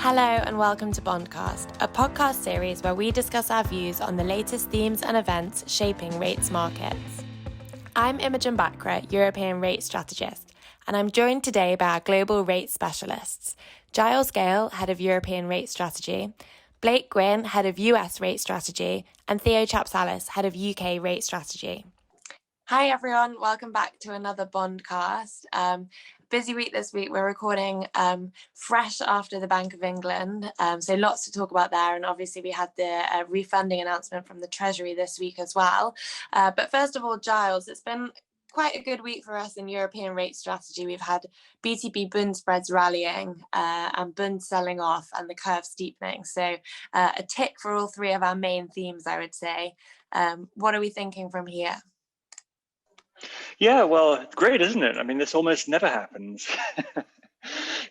Hello and welcome to Bondcast, a podcast series where we discuss our views on the latest themes and events shaping rates markets. I'm Imogen Bachra, European rate strategist, and I'm joined today by our global rate specialists, Giles Gale, head of European rate strategy, Blake Gwinn, head of US rate strategy, and Theo Chapsalis, head of UK rate strategy. Hi everyone, welcome back to another Bondcast. Busy week this week. We're recording fresh after the Bank of England, so lots to talk about there. And obviously we had the refunding announcement from the Treasury this week as well. But first of all, Giles, it's been quite a good week for us in European rate strategy. We've had BTP Bund spreads rallying and Bund selling off and the curve steepening. So a tick for all three of our main themes, I would say. What are we thinking from here? Yeah, well, it's great, isn't it? I mean, this almost never happens.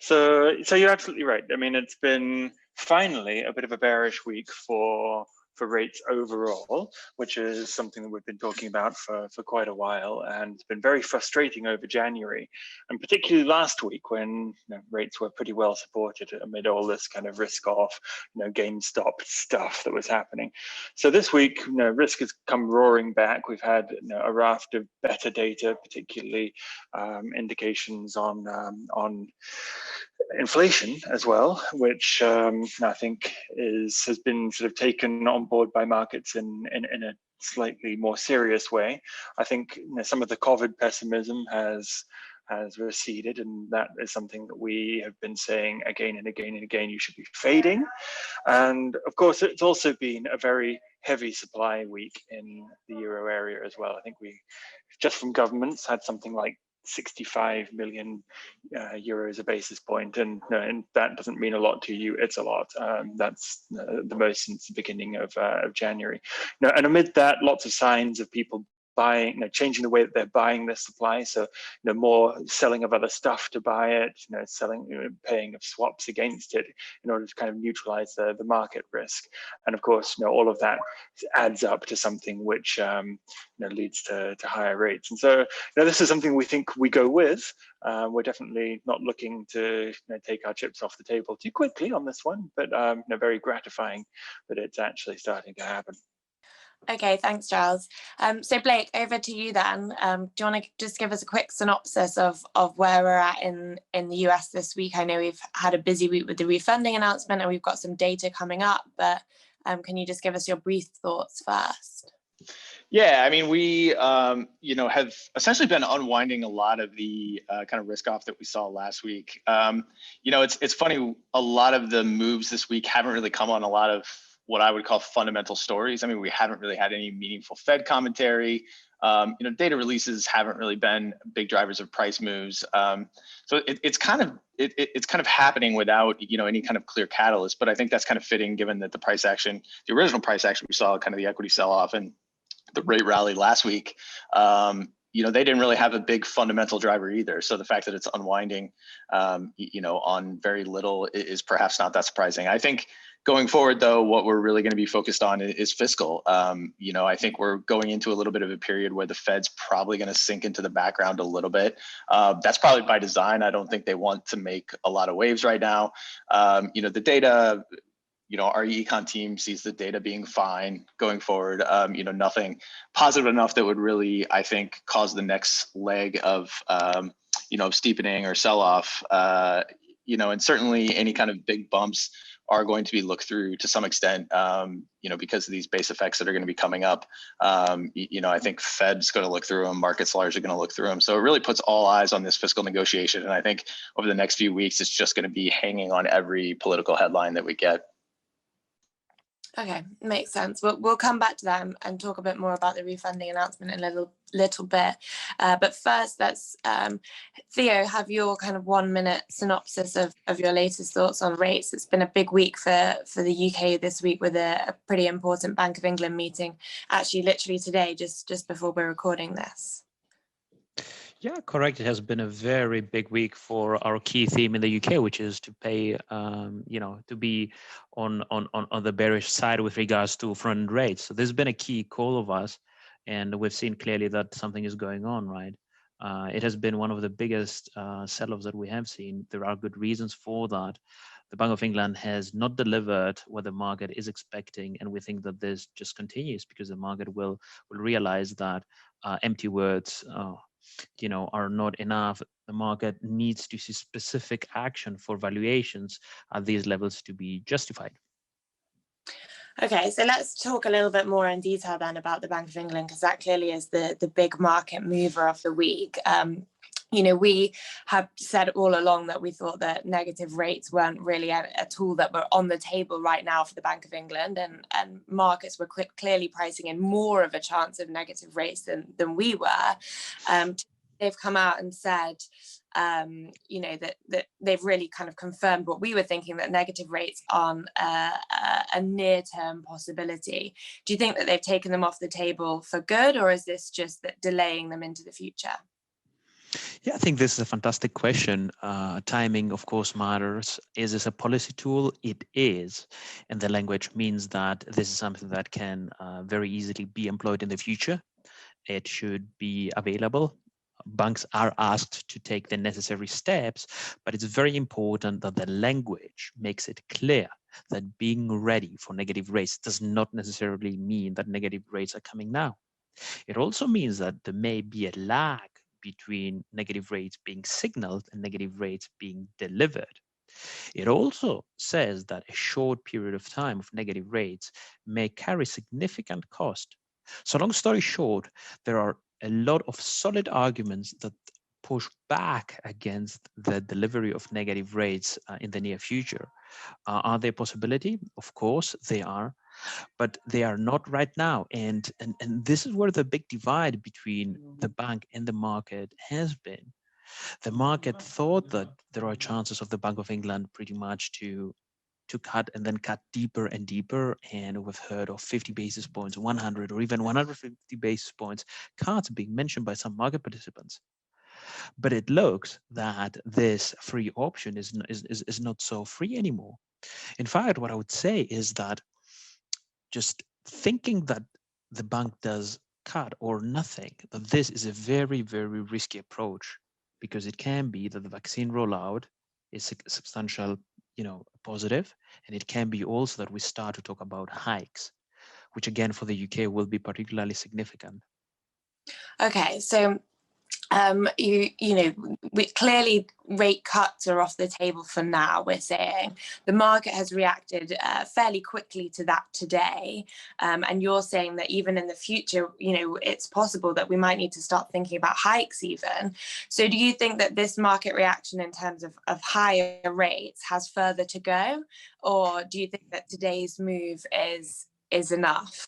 So you're absolutely right. I mean, it's been finally a bit of a bearish week for rates overall, which is something that we've been talking about for quite a while, and it's been very frustrating over January, and particularly last week when rates were pretty well supported amid all this kind of risk off, GameStop stuff that was happening. So this week, risk has come roaring back. We've had a raft of better data, particularly indications on inflation as well, which I think has been sort of taken on board by markets in a slightly more serious way. I think some of the COVID pessimism has receded, and that is something that we have been saying again and again and again, you should be fading. And of course, it's also been a very heavy supply week in the euro area as well. I think we just from governments had something like 65 million euros a basis point, and that doesn't mean a lot to you. It's a lot. That's the most since the beginning of January. And amid that, lots of signs of people buying, changing the way that they're buying their supply. So, more selling of other stuff to buy it, selling, paying of swaps against it in order to kind of neutralize the market risk. And of course, all of that adds up to something which leads to higher rates. And so, this is something we think we go with. We're definitely not looking to take our chips off the table too quickly on this one, but very gratifying that it's actually starting to happen. Okay, thanks, Giles. So Blake, over to you then. Do you want to just give us a quick synopsis of where we're at in the US this week? I know we've had a busy week with the refunding announcement and we've got some data coming up, but can you just give us your brief thoughts first? Yeah, I mean, we have essentially been unwinding a lot of the kind of risk off that we saw last week. It's funny, a lot of the moves this week haven't really come on a lot of what I would call fundamental stories. I mean, we haven't really had any meaningful Fed commentary. Data releases haven't really been big drivers of price moves. So it's kind of happening without any kind of clear catalyst. But I think that's kind of fitting given that the original price action we saw, kind of the equity sell off and the rate rally last week. They didn't really have a big fundamental driver either. So the fact that it's unwinding, on very little is perhaps not that surprising. I think going forward, though, what we're really going to be focused on is fiscal. I think we're going into a little bit of a period where the Fed's probably going to sink into the background a little bit. That's probably by design. I don't think they want to make a lot of waves right now. The data, our econ team sees the data being fine going forward. Nothing positive enough that would really, I think, cause the next leg of, steepening or sell-off. And certainly any kind of big bumps are going to be looked through to some extent, because of these base effects that are going to be coming up. I think Fed's going to look through them, markets large are going to look through them. So it really puts all eyes on this fiscal negotiation. And I think over the next few weeks, it's just going to be hanging on every political headline that we get. Okay, makes sense. We'll come back to that and talk a bit more about the refunding announcement in a little bit. But first, let's, Theo, have your kind of 1 minute synopsis of your latest thoughts on rates. It's been a big week for the UK this week with a pretty important Bank of England meeting, actually literally today, just before we're recording this. Yeah, correct. It has been a very big week for our key theme in the UK, which is to pay, to be on the bearish side with regards to front rates. So this has been a key call of us, and we've seen clearly that something is going on, right? It has been one of the biggest sell-offs that we have seen. There are good reasons for that. the Bank of England has not delivered what the market is expecting, and we think that this just continues because the market will realize that empty words, are not enough. The market needs to see specific action for valuations at these levels to be justified. Okay, so let's talk a little bit more in detail then about the Bank of England, because that clearly is the big market mover of the week. We have said all along that we thought that negative rates weren't really a tool that were on the table right now for the Bank of England, and markets were clearly pricing in more of a chance of negative rates than we were. They've come out and said, that they've really kind of confirmed what we were thinking, that negative rates aren't a near-term possibility. Do you think that they've taken them off the table for good, or is this just that delaying them into the future? Yeah, I think this is a fantastic question. Timing, of course, matters. Is this a policy tool? It is. And the language means that this is something that can very easily be employed in the future. It should be available. Banks are asked to take the necessary steps, but it's very important that the language makes it clear that being ready for negative rates does not necessarily mean that negative rates are coming now. It also means that there may be a lag between negative rates being signaled and negative rates being delivered. It also says that a short period of time of negative rates may carry significant cost. So long story short, there are a lot of solid arguments that push back against the delivery of negative rates in the near future. Are they a possibility? Of course they are, but they are not right now. And this is where the big divide between the bank and the market has been. The market thought that there are chances of the Bank of England pretty much to cut and then cut deeper and deeper. And we've heard of 50 basis points, 100 or even 150 basis points cuts being mentioned by some market participants. But it looks that this free option is not so free anymore. In fact, what I would say is that just thinking that the bank does cut or nothing, that this is a very, very risky approach, because it can be that the vaccine rollout is substantial, positive, and it can be also that we start to talk about hikes, which again for the UK will be particularly significant. Okay, so we clearly rate cuts are off the table for now. We're saying the market has reacted fairly quickly to that today, and you're saying that even in the future, it's possible that we might need to start thinking about hikes even. So do you think that this market reaction in terms of higher rates has further to go, or do you think that today's move is enough?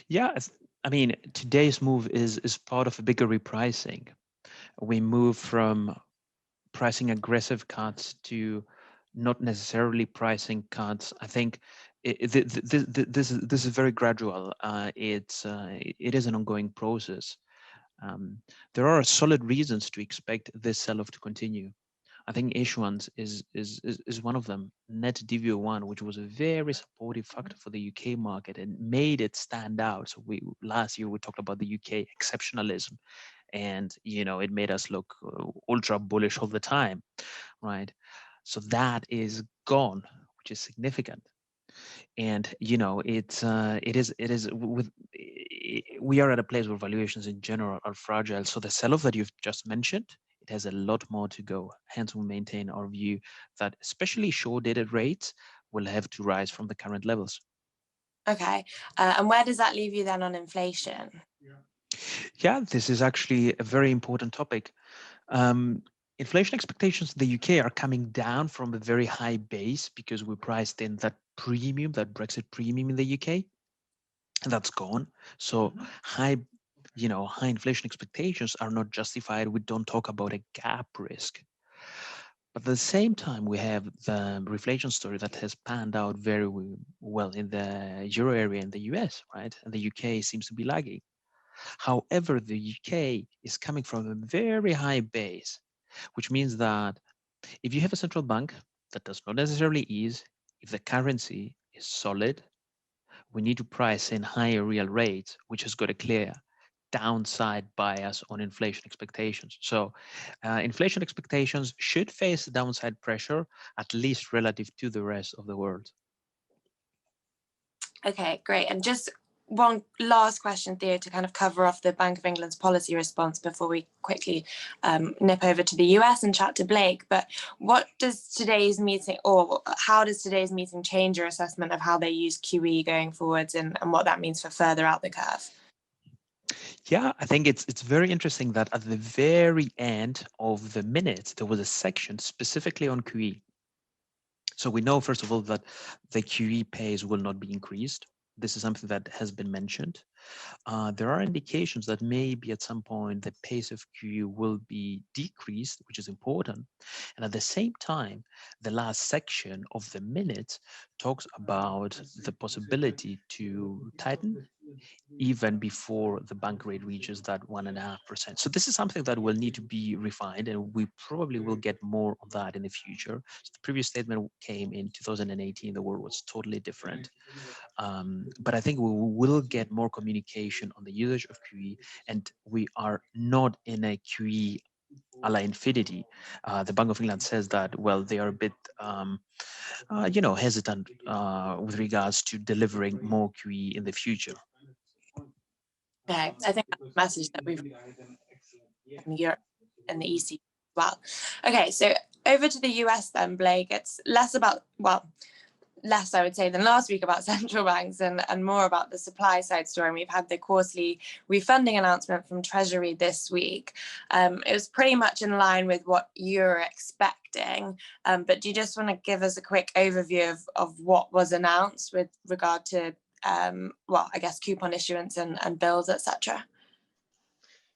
Yeah, I mean, today's move is part of a bigger repricing. We move from pricing aggressive cuts to not necessarily pricing cuts. I think this is very gradual. It is an ongoing process. There are solid reasons to expect this sell-off to continue. I think issuance is one of them. Net DV01, which was a very supportive factor for the UK market and made it stand out. So last year we talked about the UK exceptionalism, and it made us look ultra bullish all the time, right? So that is gone, which is significant. And it is we are at a place where valuations in general are fragile. So the sell-off that you've just mentioned, it has a lot more to go. Hence, we maintain our view that especially short-dated rates will have to rise from the current levels. Okay, and where does that leave you then on inflation? Yeah, this is actually a very important topic. Inflation expectations in the UK are coming down from a very high base because we priced in that premium, that Brexit premium in the UK, and that's gone. So high inflation expectations are not justified. We don't talk about a gap risk. But at the same time, we have the reflation story that has panned out very well in the euro area and the US, right? And the UK seems to be lagging. However, the UK is coming from a very high base, which means that if you have a central bank that does not necessarily ease, if the currency is solid, we need to price in higher real rates, which has got a clear downside bias on inflation expectations. So inflation expectations should face downside pressure, at least relative to the rest of the world. Okay, great. And just one last question, Theo, to kind of cover off the Bank of England's policy response before we quickly nip over to the US and chat to Blake. But what does today's meeting, or how does today's meeting change your assessment of how they use QE going forwards, and what that means for further out the curve? Yeah, I think it's very interesting that at the very end of the minutes, there was a section specifically on QE. So we know, first of all, that the QE pace will not be increased. This is something that has been mentioned. There are indications that maybe at some point the pace of QE will be decreased, which is important. And at the same time, the last section of the minutes talks about the possibility to tighten even before the bank rate reaches that 1.5%. So this is something that will need to be refined, and we probably will get more of that in the future. So the previous statement came in 2018. The world was totally different. But I think we will get more communication on the usage of QE, and we are not in a QE a la infinity. The Bank of England says that, well, they are a bit, hesitant with regards to delivering more QE in the future. Okay, I think that's a message that we've from Europe and the EC as well. Okay, so over to the US then, Blake. It's less about, well, less I would say than last week about central banks and more about the supply side story. And we've had the quarterly refunding announcement from Treasury this week. It was pretty much in line with what you're expecting. But do you just want to give us a quick overview of what was announced with regard to I guess coupon issuance and bills, etc.?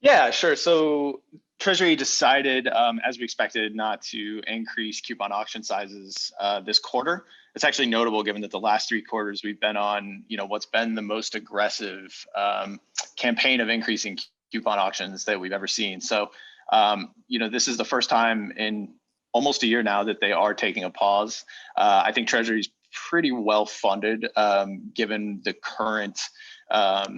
Yeah, sure. So Treasury decided, as we expected, not to increase coupon auction sizes this quarter. It's actually notable given that the last 3 quarters we've been on, what's been the most aggressive campaign of increasing coupon auctions that we've ever seen. So, this is the first time in almost a year now that they are taking a pause. I think Treasury's pretty well funded given the current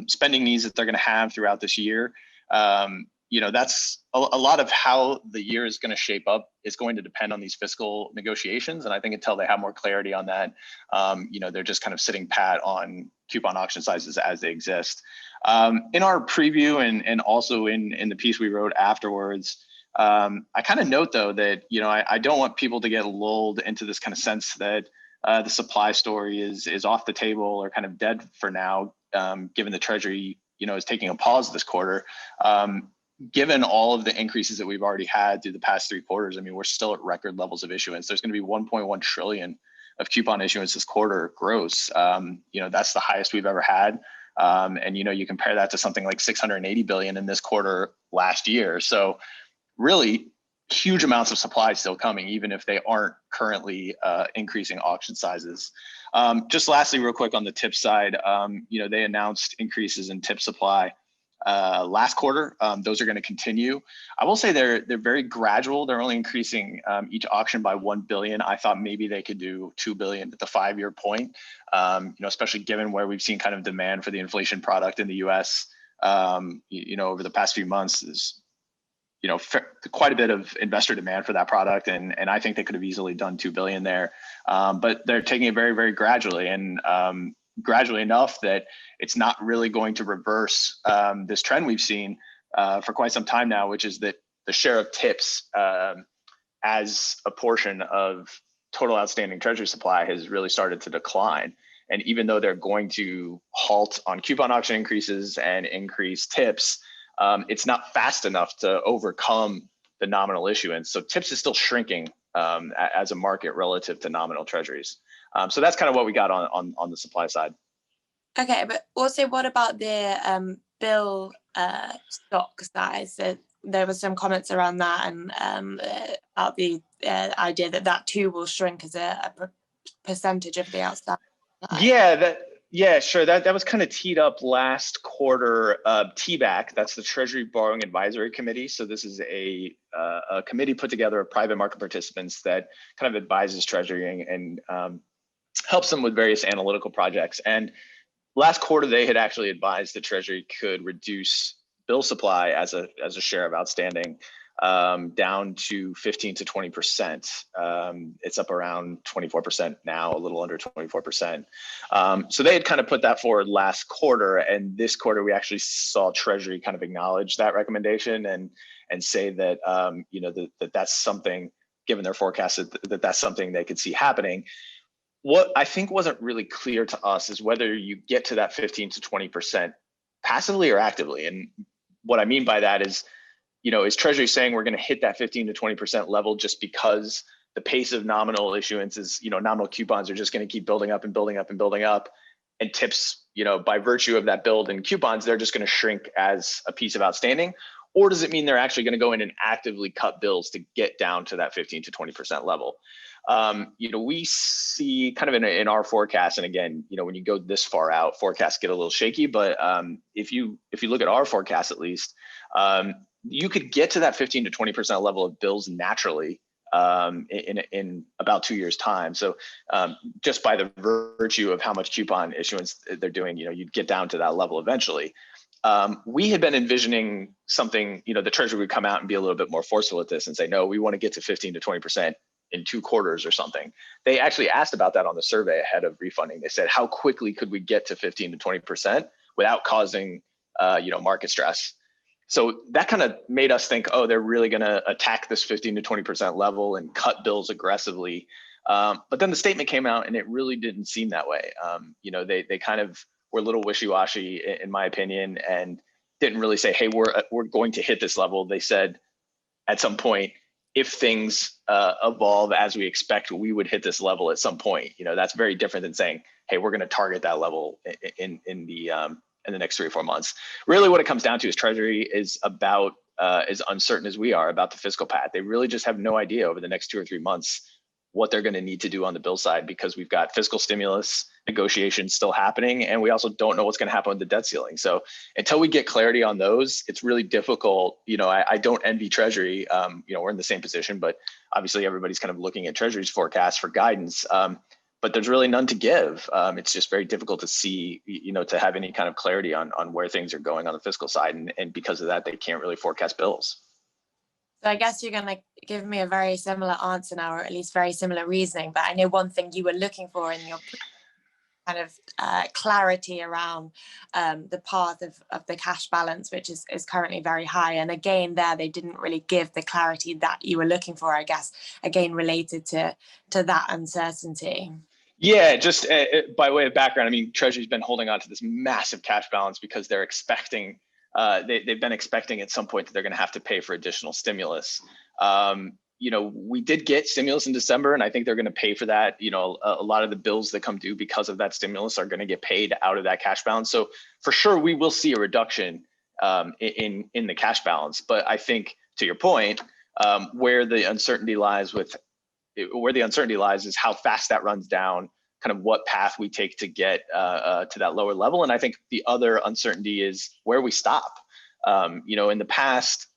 spending needs that they're going to have throughout this year. That's a lot of how the year is going to shape up is going to depend on these fiscal negotiations. And I think until they have more clarity on that, they're just kind of sitting pat on coupon auction sizes as they exist. In our preview and also in the piece we wrote afterwards, I kind of note though that, I don't want people to get lulled into this kind of sense that the supply story is off the table or kind of dead for now, given the Treasury is taking a pause this quarter. Given all of the increases that we've already had through the past 3 quarters, I mean, we're still at record levels of issuance. There's going to be 1.1 trillion of coupon issuance this quarter gross. That's the highest we've ever had. And you compare that to something like 680 billion in this quarter last year. So really huge amounts of supply still coming, even if they aren't currently increasing auction sizes. Just lastly, real quick on the tip side, they announced increases in tip supply last quarter. Those are going to continue. I will say they're very gradual. They're only increasing each auction by 1 billion. I thought maybe they could do 2 billion at the 5-year point, especially given where we've seen kind of demand for the inflation product in the US, over the past few months is, quite a bit of investor demand for that product. And I think they could have easily done 2 billion there. But they're taking it very, very gradually and gradually enough that it's not really going to reverse this trend we've seen for quite some time now, which is that the share of tips as a portion of total outstanding Treasury supply has really started to decline. And even though they're going to halt on coupon auction increases and increase tips, it's not fast enough to overcome the nominal issuance. So tips is still shrinking as a market relative to nominal treasuries. So that's kind of what we got on the supply side. Okay, but also what about the bill stock size? So there was some comments around that and about the idea that too will shrink as a percentage of the outstanding. Yeah, sure. That was kind of teed up last quarter. TBAC, that's the Treasury Borrowing Advisory Committee. So this is a committee put together of private market participants that kind of advises Treasury and helps them with various analytical projects. And last quarter, they had actually advised that Treasury could reduce bill supply as a share of outstanding down to 15 to 20%. It's up around 24% now, a little under 24%. So they had kind of put that forward last quarter, and this quarter we actually saw Treasury kind of acknowledge that recommendation and say that that's something, given their forecast, that's something they could see happening. What I think wasn't really clear to us is whether you get to that 15 to 20% passively or actively. And what I mean by that is, is Treasury saying we're going to hit that 15 to 20% level just because the pace of nominal issuance is, nominal coupons are just going to keep building up and building up and building up, and tips, by virtue of that build in coupons, they're just going to shrink as a piece of outstanding? Or does it mean they're actually going to go in and actively cut bills to get down to that 15 to 20% level? We see kind of in our forecast, and again, when you go this far out, forecasts get a little shaky. But if you look at our forecast, at least, you could get to that 15 to 20% level of bills naturally in about 2 years' time. So just by the virtue of how much coupon issuance they're doing, you'd get down to that level eventually. We had been envisioning something, the Treasury would come out and be a little bit more forceful with this and say, no, we want to get to 15 to 20% in 2 quarters or something. They actually asked about that on the survey ahead of refunding. They said, how quickly could we get to 15 to 20% without causing, market stress? So that kind of made us think, oh, they're really going to attack this 15 to 20% level and cut bills aggressively. But then the statement came out and it really didn't seem that way. They kind of were a little wishy-washy, in my opinion, and didn't really say, hey, we're going to hit this level. They said at some point, if things evolve as we expect, we would hit this level at some point. That's very different than saying, hey, we're going to target that level in the next 3 or 4 months. Really what it comes down to is Treasury is about as uncertain as we are about the fiscal path. They really just have no idea over the next 2 or 3 months what they're going to need to do on the bill side, because we've got fiscal stimulus negotiations still happening, and we also don't know what's going to happen with the debt ceiling. So until we get clarity on those, it's really difficult. I don't envy Treasury. We're in the same position, but obviously everybody's kind of looking at Treasury's forecast for guidance. But there's really none to give. It's just very difficult to see, to have any kind of clarity on where things are going on the fiscal side. And because of that, they can't really forecast bills. So I guess you're going to give me a very similar answer now, or at least very similar reasoning. But I know one thing you were looking for in your kind of clarity around the path of the cash balance, which is currently very high. And again, they didn't really give the clarity that you were looking for, I guess, again, related to that uncertainty. Yeah, just by way of background, Treasury's been holding on to this massive cash balance because they're expecting, they've been expecting at some point that they're going to have to pay for additional stimulus. We did get stimulus in December, and I think they're going to pay for that. A lot of the bills that come due because of that stimulus are going to get paid out of that cash balance. So for sure, we will see a reduction in the cash balance. But I think, to your point, where the uncertainty lies is how fast that runs down, kind of what path we take to get to that lower level. And I think the other uncertainty is where we stop. In the past,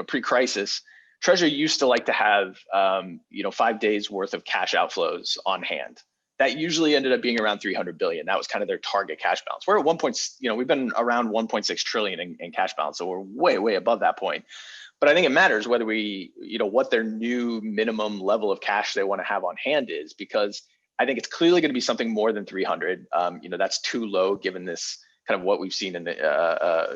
pre-crisis, Treasury used to like to have 5 days worth of cash outflows on hand. That usually ended up being around 300 billion. That was kind of their target cash balance. We're at we've been around 1.6 trillion in cash balance. So we're way, way above that point. But I think it matters whether what their new minimum level of cash they want to have on hand is, because I think it's clearly going to be something more than 300. That's too low given this kind of what we've seen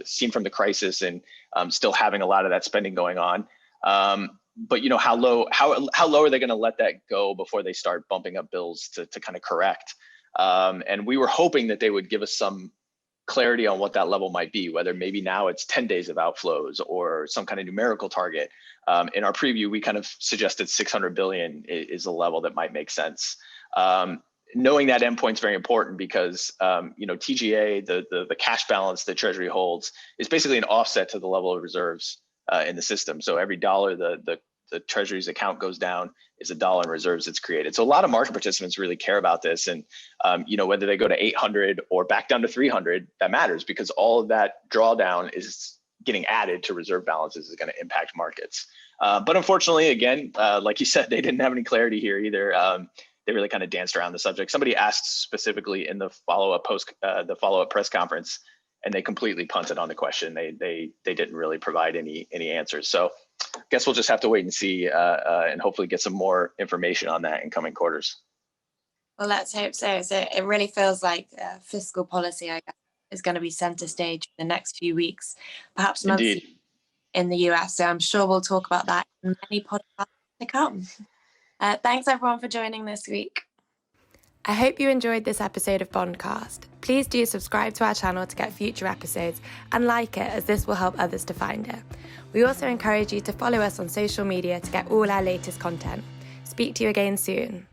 seen from the crisis, and still having a lot of that spending going on. But how low are they going to let that go before they start bumping up bills to kind of correct? And we were hoping that they would give us some clarity on what that level might be, whether maybe now it's 10 days of outflows or some kind of numerical target. In our preview, we kind of suggested 600 billion is a level that might make sense. Knowing that endpoint is very important because TGA, the cash balance that Treasury holds, is basically an offset to the level of reserves in the system. So every dollar the Treasury's account goes down is $1 in reserves that's created. So a lot of market participants really care about this, and whether they go to 800 or back down to 300, that matters, because all of that drawdown is getting added to reserve balances, is going to impact markets. But unfortunately, again, like you said, they didn't have any clarity here either. They really kind of danced around the subject. Somebody asked specifically in the follow-up press conference, and they completely punted on the question. They didn't really provide any answers. So I guess we'll just have to wait and see, and hopefully get some more information on that in coming quarters. Well, let's hope so. So it really feels like fiscal policy, I guess, is going to be center stage in the next few weeks, perhaps months. Indeed. In the US. So I'm sure we'll talk about that in many podcasts to come. Thanks everyone for joining this week. I hope you enjoyed this episode of Bondcast. Please do subscribe to our channel to get future episodes and like it, as this will help others to find it. We also encourage you to follow us on social media to get all our latest content. Speak to you again soon.